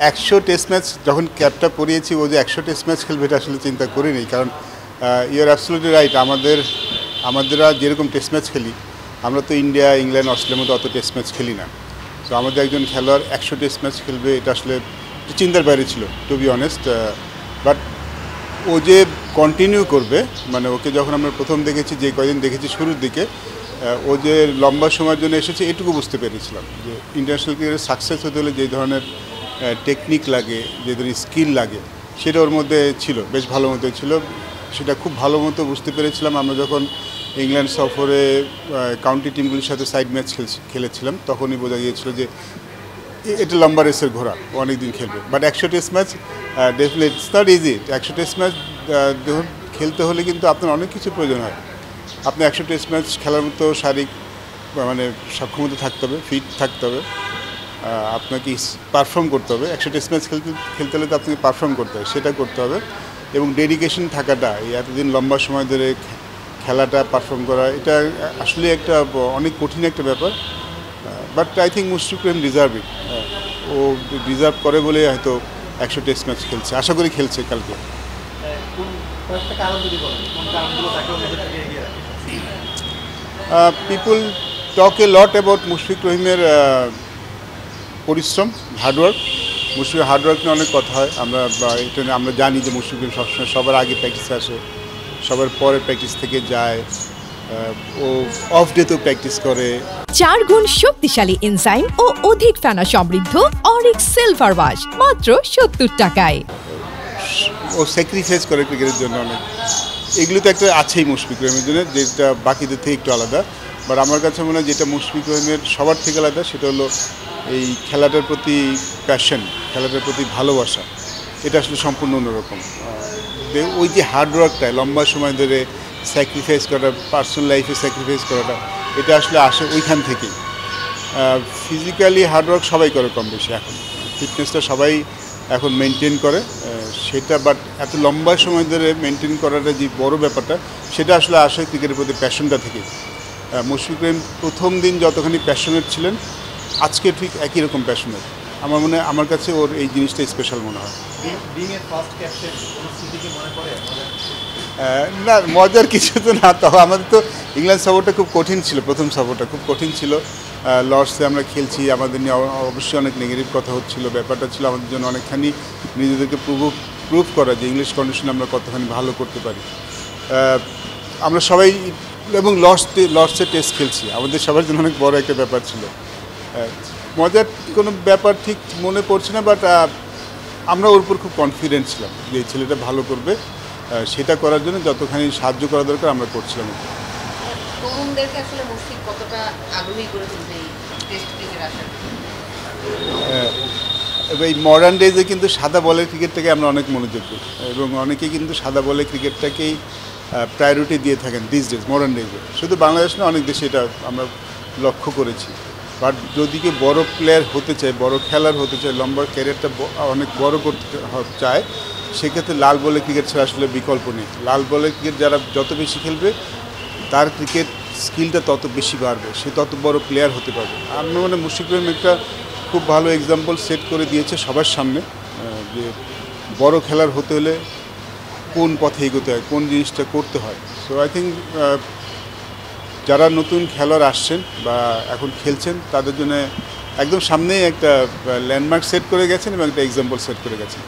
100 test match যখন ক্যাপটা পরিয়েছি ও যে 100 টেস্ট ম্যাচ খেলবে এটা আসলে চিন্তা করিনি, কারণ ইউ আর অ্যাবসলিউটলি রাইট। আমাদেররা যেরকম টেস্ট ম্যাচ খেলি, আমরা তো ইন্ডিয়া, ইংল্যান্ড, অস্ট্রেলিয়ার মতো অত টেস্ট ম্যাচ খেলি না। তো আমাদের একজন খেলোয়াড় 100 টেস্ট ম্যাচ খেলবে এটা আসলে চিন্তার বাইরে ছিল, টু বি অনেস্ট। বাট ও যে কন্টিনিউ করবে, মানে ওকে যখন আমরা প্রথম দেখেছি, যে কয়দিন দেখেছি শুরুর দিকে, ও যে লম্বা সময়ের জন্য এসেছে এটুকু বুঝতে পেরেছিলাম যে ইন্টারন্যাশনাল ক্রিকেটে সাকসেস হতে হলে যে ধরনের টেকনিক লাগে, যে ধরনের স্কিল লাগে, সেটা ওর মধ্যে ছিল, বেশ ভালো মতো ছিল। সেটা খুব ভালো মতো বুঝতে পেরেছিলাম আমরা যখন ইংল্যান্ড সফরে কাউন্টি টিমগুলির সাথে সাইড ম্যাচ খেলেছিলাম, তখনই বোঝা গিয়েছিল যে এটা লম্বা রেসের ঘোড়া, অনেক দিন খেলবে। But 100 test match definitely it's not easy. 100 test match যখন খেলতে হলে কিন্তু আপনার অনেক কিছু প্রয়োজন হয়। আপনি 100 টেস্ট ম্যাচ খেলার মতো শারীরিক মানে সক্ষমতা থাকতে হবে, ফিট থাকতে হবে, আপনাকে পারফর্ম করতে হবে। 100 টেস্ট ম্যাচ খেলতে হলে তো আপনাকে পারফর্ম করতে হবে, সেটা করতে হবে। এবং ডেডিকেশন থাকাটা, এই এতদিন লম্বা সময় ধরে খেলাটা পারফর্ম করা, এটা আসলে একটা অনেক কঠিন একটা ব্যাপার। But I think Mushfiqur Rahim deserve it. ও ডিজার্ভ করে বলে হয়তো 100 টেস্ট ম্যাচ খেলছে, আশা করি খেলছে কালকে। পিপুল টক এ লট অ্যাবাউট মুশফিকুর রহিমের পরিশ্রম, হার্ডওয়ার্ক। মুশফিকের হার্ডওয়ার্ক নিয়ে অনেক কথা হয়। এটা আমরা জানি যে মুশফিকুর রহিম সবসময় সবার আগে প্র্যাকটিসে আসে, সবার পরে প্র্যাকটিস থেকে যায়, ও অফ ডেতেও প্র্যাকটিস করে। 4 গুণ শক্তিশালী এনজাইম ও অধিক ফেনা সমৃদ্ধ অরিক্স সিলভার ওয়াশ মাত্র 70 টাকায়। ও স্যাক্রিফাইস করে ক্রিকেটের জন্য অনেক। এগুলো তো একটা আছেই মুশফিকুর রহিমের জন্য, যেটা বাকিদের থেকে একটু আলাদা। বাট আমার কাছে মনে হয় যেটা মুশফিকুর রহিমের সবার থেকে আলাদা, সেটা হলো এই খেলাটার প্রতি প্যাশন, খেলাটার প্রতি ভালোবাসা। এটা আসলে সম্পূর্ণ অন্যরকম। ওই যে হার্ডওয়ার্কটা, লম্বা সময় ধরে স্যাক্রিফাইস করাটা, পার্সোনাল লাইফে স্যাক্রিফাইস করাটা, এটা আসলে আসে ওইখান থেকেই। ফিজিক্যালি হার্ডওয়ার্ক সবাই করে কম বেশি, এখন ফিটনেসটা সবাই এখন মেনটেন করে সেটা। বাট এত লম্বা সময় ধরে মেনটেন করাটা যে বড় ব্যাপারটা, সেটা আসলে আসে ক্রিকেটের প্রতি প্যাশনটা থেকে। মুশফিকুর রহিম প্রথম দিন যতখানি প্যাশনেট ছিলেন, আজকে ঠিক একই রকম প্যাশনেট। আমার কাছে ওর এই জিনিসটা স্পেশাল মনে হয়। না, মজার কিছু তো না। তবে আমাদের তো ইংল্যান্ড সফরটা খুব কঠিন ছিল, প্রথম সফরটা খুব কঠিন ছিল। লর্ডসে আমরা খেলছি, আমাদের নিয়ে অবশ্যই অনেক নেগেটিভ কথা হচ্ছিল। ব্যাপারটা ছিল আমাদের জন্য অনেকখানি নিজেদেরকে প্রুভ করা যে ইংলিশ কন্ডিশনে আমরা কতখানি ভালো করতে পারি। আমরা সবাই এবং লর্ডসে টেস্ট খেলছি, আমাদের সবার জন্য অনেক বড় একটা ব্যাপার ছিল। মজার কোনো ব্যাপার ঠিক মনে পড়ছে না, বাট আমরা ওর উপর খুব কনফিডেন্ট ছিলাম যে এই ছেলেটা ভালো করবে। সেটা করার জন্য যতখানি সাহায্য করা দরকার আমরা করছিলাম। এই মডার্ন ডেজে কিন্তু সাদা বলের ক্রিকেটটাকে আমরা অনেক মনোযোগ দিই, এবং অনেকেই কিন্তু সাদা বলের ক্রিকেটটাকেই প্রায়োরিটি দিয়ে থাকেন দিস ডেজ, মডার্ন ডেজে। শুধু বাংলাদেশ না, অনেক দেশে এটা আমরা লক্ষ্য করেছি। বাট যদি কেউ বড়ো প্লেয়ার হতে চায়, বড় খেলার হতে চায়, লম্বা ক্যারিয়ারটা অনেক বড় করতে চায়, সেক্ষেত্রে লাল বলের ক্রিকেট ছাড়া আসলে বিকল্প নেই। লাল বলের ক্রিকেট যারা যত বেশি খেলবে, তার ক্রিকেট স্কিলটা তত বেশি বাড়বে, সে তত বড় প্লেয়ার হতে পারবে। আমরা মানে মুশফিকুর রহিম একটা খুব ভালো এক্সাম্পল সেট করে দিয়েছে সবার সামনে, যে বড় খেলার হতে হলে কোন পথে এগোতে হয়, কোন জিনিসটা করতে হয়। সো আই থিঙ্ক যারা নতুন খেলোয়াড় আসছেন বা এখন খেলছেন, তাদের জন্য একদম সামনেই একটা ল্যান্ডমার্ক সেট করে গেছেন এবং একটা এক্সাম্পল সেট করে গেছেন।